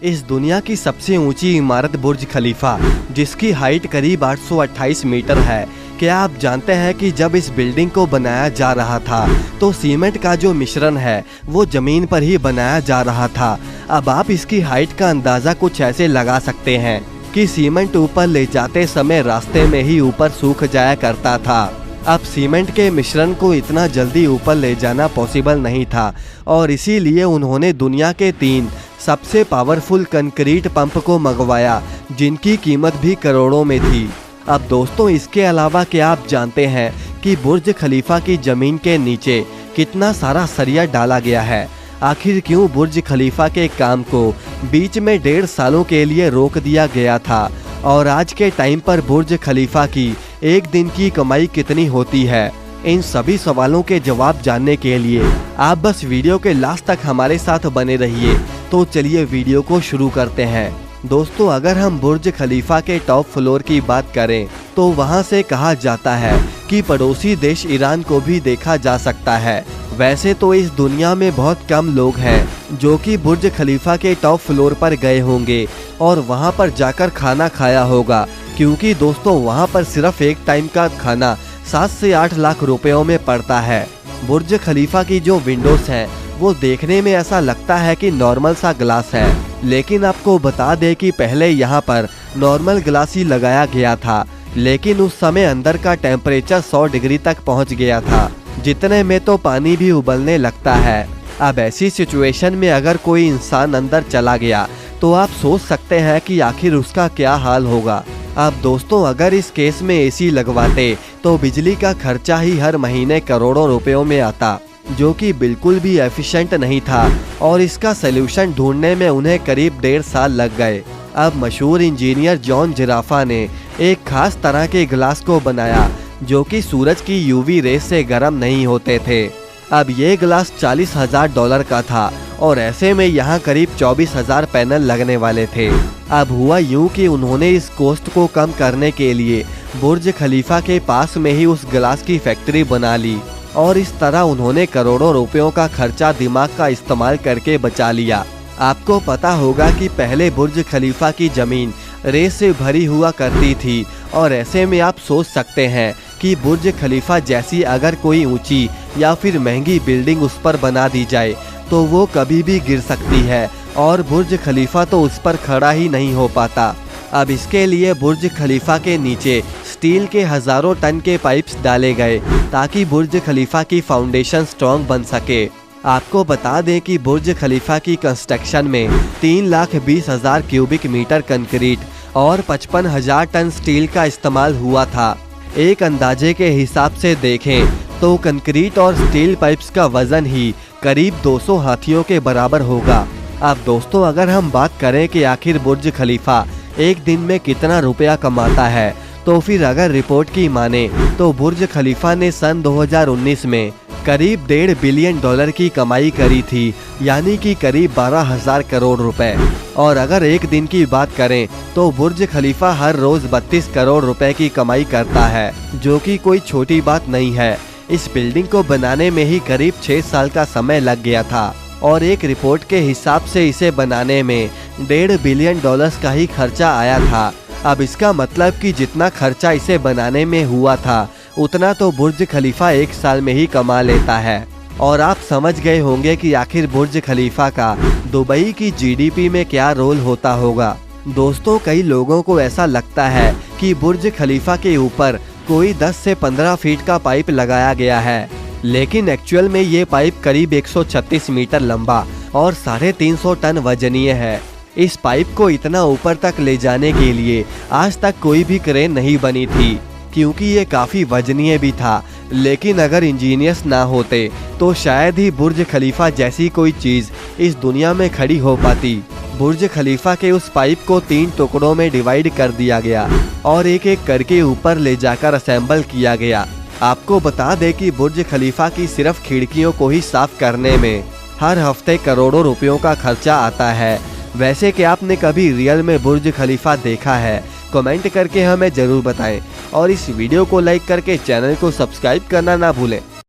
इस दुनिया की सबसे ऊंची इमारत बुर्ज खलीफा, जिसकी हाइट करीब 828 मीटर है। क्या आप जानते हैं कि जब इस बिल्डिंग को बनाया जा रहा था तो सीमेंट का जो मिश्रण है वो जमीन पर ही बनाया जा रहा था। अब आप इसकी हाइट का अंदाजा कुछ ऐसे लगा सकते हैं कि सीमेंट ऊपर ले जाते समय रास्ते में ही ऊपर सूख जाया करता था। अब सीमेंट के मिश्रण को इतना जल्दी ऊपर ले जाना पॉसिबल नहीं था और इसीलिए उन्होंने दुनिया के 3 सबसे पावरफुल कंक्रीट पंप को मंगवाया, जिनकी कीमत भी करोड़ों में थी। अब दोस्तों, इसके अलावा क्या आप जानते हैं कि बुर्ज खलीफा की जमीन के नीचे कितना सारा सरिया डाला गया है? आखिर क्यों बुर्ज खलीफा के काम को बीच में 1.5 सालों के लिए रोक दिया गया था? और आज के टाइम पर बुर्ज खलीफा की एक दिन की कमाई कितनी होती है? इन सभी सवालों के जवाब जानने के लिए आप बस वीडियो के लास्ट तक हमारे साथ बने रहिए। तो चलिए वीडियो को शुरू करते हैं। दोस्तों, अगर हम बुर्ज खलीफा के टॉप फ्लोर की बात करें तो वहां से कहा जाता है कि पड़ोसी देश ईरान को भी देखा जा सकता है। वैसे तो इस दुनिया में बहुत कम लोग हैं जो कि बुर्ज खलीफा के टॉप फ्लोर पर गए होंगे और वहां पर जाकर खाना खाया होगा, क्योंकि दोस्तों वहां पर सिर्फ एक टाइम का खाना 7 से 8 लाख रुपयों में पड़ता है। बुर्ज खलीफा की जो विंडोज हैं वो देखने में ऐसा लगता है कि नॉर्मल सा ग्लास है, लेकिन आपको बता दें कि पहले यहाँ पर नॉर्मल ग्लास ही लगाया गया था, लेकिन उस समय अंदर का टेम्परेचर 100 डिग्री तक पहुँच गया था, जितने में तो पानी भी उबलने लगता है। अब ऐसी सिचुएशन में अगर कोई इंसान अंदर चला गया तो आप सोच सकते हैं कि आखिर उसका क्या हाल होगा। अब दोस्तों, अगर इस केस में एसी लगवाते तो बिजली का खर्चा ही हर महीने करोड़ों रुपयों में आता, जो कि बिल्कुल भी एफिशिएंट नहीं था और इसका सलूशन ढूंढने में उन्हें करीब 1.5 साल लग गए। अब मशहूर इंजीनियर जॉन जिराफा ने एक खास तरह के ग्लास को बनाया जो कि सूरज की यूवी रेस से गर्म नहीं होते थे। अब ये ग्लास $40,000 का था और ऐसे में यहाँ करीब 24,000 पैनल लगने वाले थे। अब हुआ यूं कि उन्होंने इस कॉस्ट को कम करने के लिए बुर्ज खलीफा के पास में ही उस ग्लास की फैक्ट्री बना ली और इस तरह उन्होंने करोड़ों रुपयों का खर्चा दिमाग का इस्तेमाल करके बचा लिया। आपको पता होगा कि पहले बुर्ज खलीफा की जमीन रेत से भरी हुआ करती थी और ऐसे में आप सोच सकते हैं कि बुर्ज खलीफा जैसी अगर कोई ऊंची या फिर महंगी बिल्डिंग उस पर बना दी जाए तो वो कभी भी गिर सकती है और बुर्ज खलीफा तो उस पर खड़ा ही नहीं हो पाता। अब इसके लिए बुर्ज खलीफा के नीचे स्टील के हजारों टन के पाइप्स डाले गए ताकि बुर्ज खलीफा की फाउंडेशन स्ट्रॉन्ग बन सके। आपको बता दें कि बुर्ज खलीफा की कंस्ट्रक्शन में 3,20,000 क्यूबिक मीटर कंक्रीट और 55,000 टन स्टील का इस्तेमाल हुआ था। एक अंदाजे के हिसाब से देखें तो कंक्रीट और स्टील पाइप्स का वजन ही करीब 200 हाथियों के बराबर होगा। अब दोस्तों, अगर हम बात करें कि आखिर बुर्ज खलीफा एक दिन में कितना रुपया कमाता है, तो फिर अगर रिपोर्ट की माने तो बुर्ज खलीफा ने सन 2019 में करीब $1.5 बिलियन की कमाई करी थी, यानी कि करीब 12,000 करोड़ रुपए। और अगर एक दिन की बात करें तो बुर्ज खलीफा हर रोज 32 करोड़ रुपए की कमाई करता है, जो कि कोई छोटी बात नहीं है। इस बिल्डिंग को बनाने में ही करीब 6 साल का समय लग गया था और एक रिपोर्ट के हिसाब से इसे बनाने में $1.5 बिलियन का ही खर्चा आया था। अब इसका मतलब कि जितना खर्चा इसे बनाने में हुआ था उतना तो बुर्ज खलीफा एक साल में ही कमा लेता है। और आप समझ गए होंगे कि आखिर बुर्ज खलीफा का दुबई की जीडीपी में क्या रोल होता होगा। दोस्तों, कई लोगों को ऐसा लगता है कि बुर्ज खलीफा के ऊपर कोई 10 से 15 फीट का पाइप लगाया गया है, लेकिन एक्चुअल में ये पाइप करीब 136 मीटर लंबा और 350 टन वजनीय है। इस पाइप को इतना ऊपर तक ले जाने के लिए आज तक कोई भी क्रेन नहीं बनी थी, क्योंकि ये काफी वजनीय भी था। लेकिन अगर इंजीनियर्स ना होते तो शायद ही बुर्ज खलीफा जैसी कोई चीज इस दुनिया में खड़ी हो पाती। बुर्ज खलीफा के उस पाइप को 3 टुकड़ों में डिवाइड कर दिया गया और एक एक करके ऊपर ले जाकर असेंबल किया गया। आपको बता दें कि बुर्ज खलीफा की सिर्फ खिड़कियों को ही साफ करने में हर हफ्ते करोड़ों रुपयों का खर्चा आता है। वैसे क्या आपने कभी रियल में बुर्ज खलीफा देखा है? कमेंट करके हमें जरूर बताएं और इस वीडियो को लाइक करके चैनल को सब्सक्राइब करना ना भूलें।